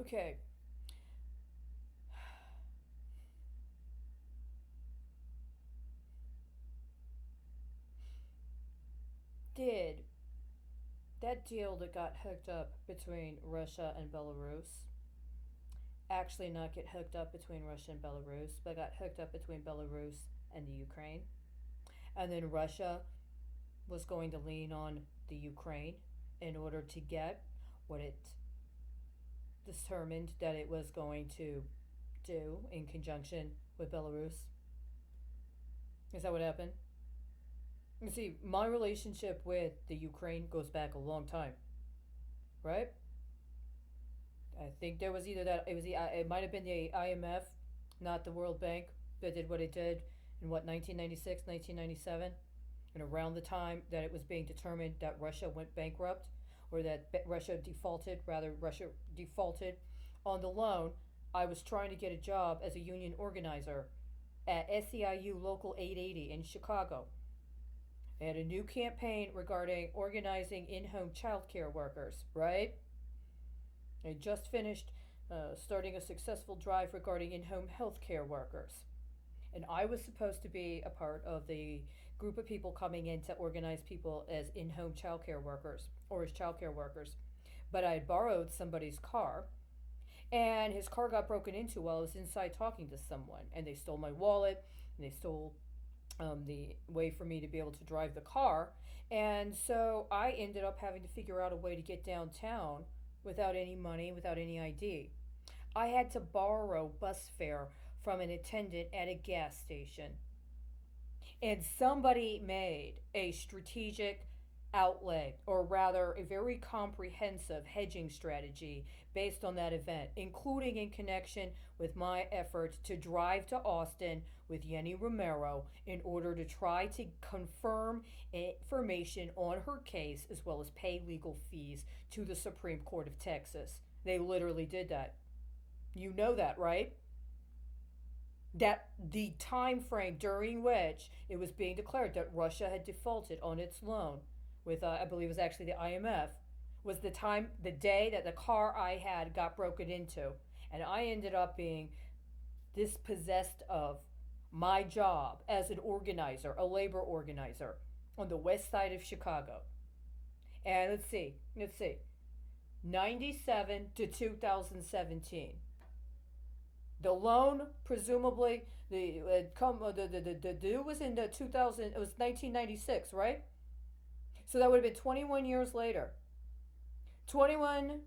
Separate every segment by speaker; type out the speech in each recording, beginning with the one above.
Speaker 1: Okay. Did that deal that got hooked up between Russia and Belarus actually not get hooked up between Russia and Belarus, but got hooked up between Belarus and the Ukraine? And then Russia was going to lean on the Ukraine in order to get what it determined that it was going to do in conjunction with Belarus. Is that what happened? You see, my relationship with the Ukraine goes back a long time, right? I think there was either that it was it might have been the IMF, not the World Bank, that did what it did in what 1996, 1997, and around the time that it was being determined that Russia went bankrupt, or that Russia defaulted on the loan. I was trying to get a job as a union organizer at SEIU Local 880 in Chicago. I had a new campaign regarding organizing in-home childcare workers, right? I just finished starting a successful drive regarding in-home healthcare workers. And I was supposed to be a part of the group of people coming in to organize people as in-home childcare workers or as childcare workers. But I had borrowed somebody's car, and his car got broken into while I was inside talking to someone, and they stole my wallet, and they stole the way for me to be able to drive the car. And so I ended up having to figure out a way to get downtown without any money, without any ID. I had to borrow bus fare from an attendant at a gas station. And somebody made a strategic outlay, or rather, a very comprehensive hedging strategy based on that event, including in connection with my effort to drive to Austin with Yenny Romero in order to try to confirm information on her case as well as pay legal fees to the Supreme Court of Texas. They literally did that. You know that, right? That the time frame during which it was being declared that Russia had defaulted on its loan with I believe it was actually the IMF was the day that the car I had got broken into, and I ended up being dispossessed of my job as an organizer, a labor organizer on the west side of Chicago. And let's see, 97 to 2017. The loan, presumably, the due was in the 2000. It was 1996, right? So that would have been 21 years later. 21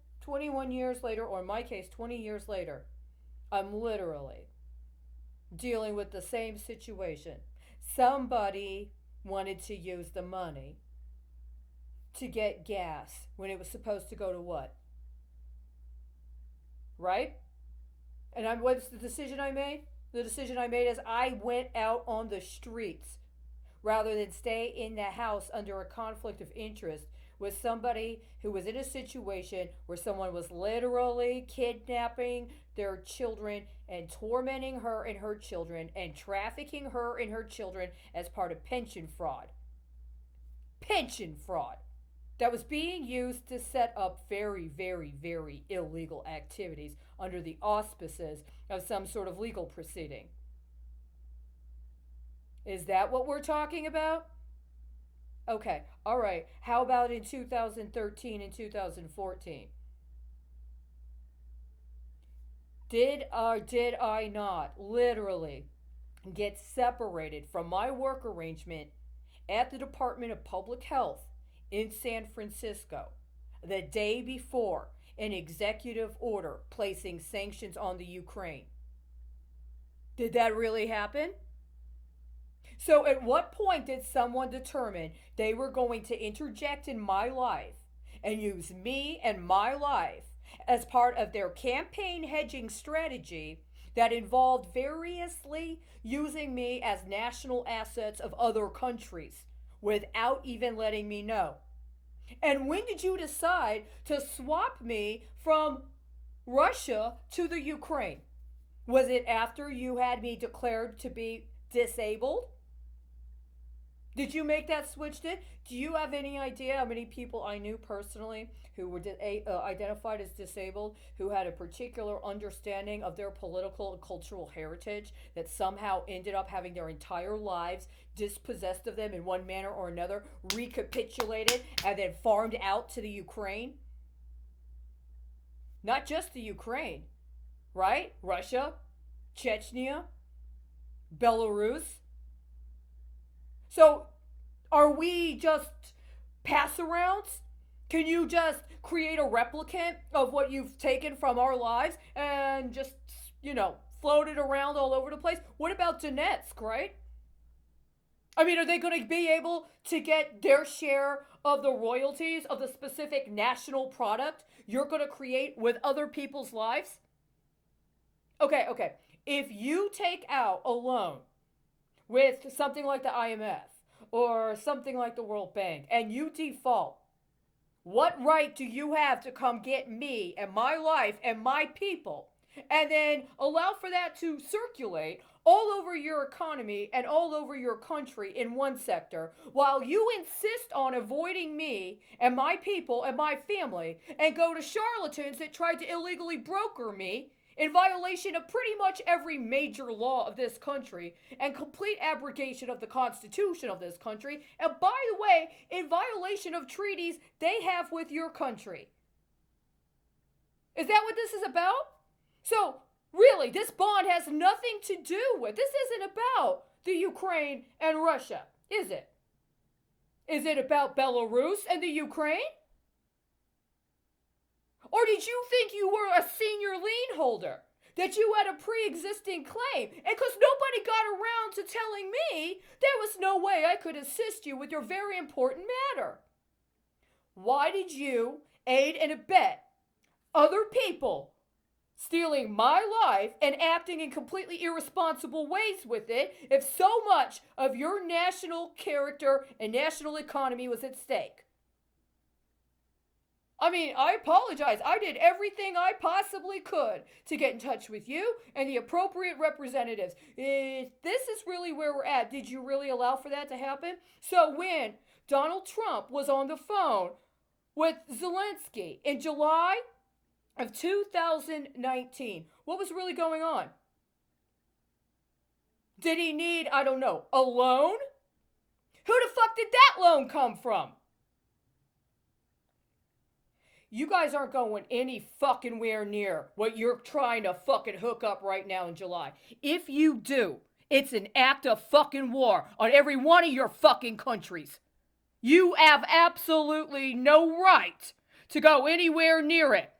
Speaker 1: years later, or in my case, 20 years later, I'm literally dealing with the same situation. Somebody wanted to use the money to get gas when it was supposed to go to what? Right? And what's the decision I made? The decision I made is I went out on the streets rather than stay in the house under a conflict of interest with somebody who was in a situation where someone was literally kidnapping their children and tormenting her and her children and trafficking her and her children as part of pension fraud. Pension fraud that was being used to set up very, very, very illegal activities under the auspices of some sort of legal proceeding. Is that what we're talking about? Okay, all right. How about in 2013 and 2014? Did or did I not literally get separated from my work arrangement at the Department of Public Health in San Francisco the day before an executive order placing sanctions on the Ukraine? Did that really happen? So, at what point did someone determine they were going to interject in my life and use me and my life as part of their campaign hedging strategy that involved variously using me as national assets of other countries without even letting me know? And when did you decide to swap me from Russia to the Ukraine? Was it after you had me declared to be disabled? Did you make that switch? Do you have any idea how many people I knew personally who were identified as disabled, who had a particular understanding of their political and cultural heritage that somehow ended up having their entire lives dispossessed of them in one manner or another, recapitulated, and then farmed out to the Ukraine? Not just the Ukraine, right? Russia, Chechnya, Belarus. So, are we just pass arounds? Can you just create a replicant of what you've taken from our lives and just, float it around all over the place? What about Donetsk, right? I mean, are they going to be able to get their share of the royalties of the specific national product you're going to create with other people's lives? Okay. If you take out a loan with something like the IMF or something like the World Bank and you default, what right do you have to come get me and my life and my people and then allow for that to circulate all over your economy and all over your country in one sector while you insist on avoiding me and my people and my family and go to charlatans that tried to illegally broker me in violation of pretty much every major law of this country and complete abrogation of the Constitution of this country, and by the way, in violation of treaties they have with your country. Is that what this is about? So, really, this bond has nothing to do with, this isn't about the Ukraine and Russia, is it? Is it about Belarus and the Ukraine? Or did you think you were a senior lien holder? That you had a pre-existing claim? And because nobody got around to telling me, there was no way I could assist you with your very important matter. Why did you aid and abet other people stealing my life and acting in completely irresponsible ways with it if so much of your national character and national economy was at stake? I mean, I apologize. I did everything I possibly could to get in touch with you and the appropriate representatives. If this is really where we're at, did you really allow for that to happen? So when Donald Trump was on the phone with Zelensky in July of 2019, what was really going on? Did he need, I don't know, a loan? Who the fuck did that loan come from? You guys aren't going any fucking where near what you're trying to fucking hook up right now in July. If you do, it's an act of fucking war on every one of your fucking countries. You have absolutely no right to go anywhere near it.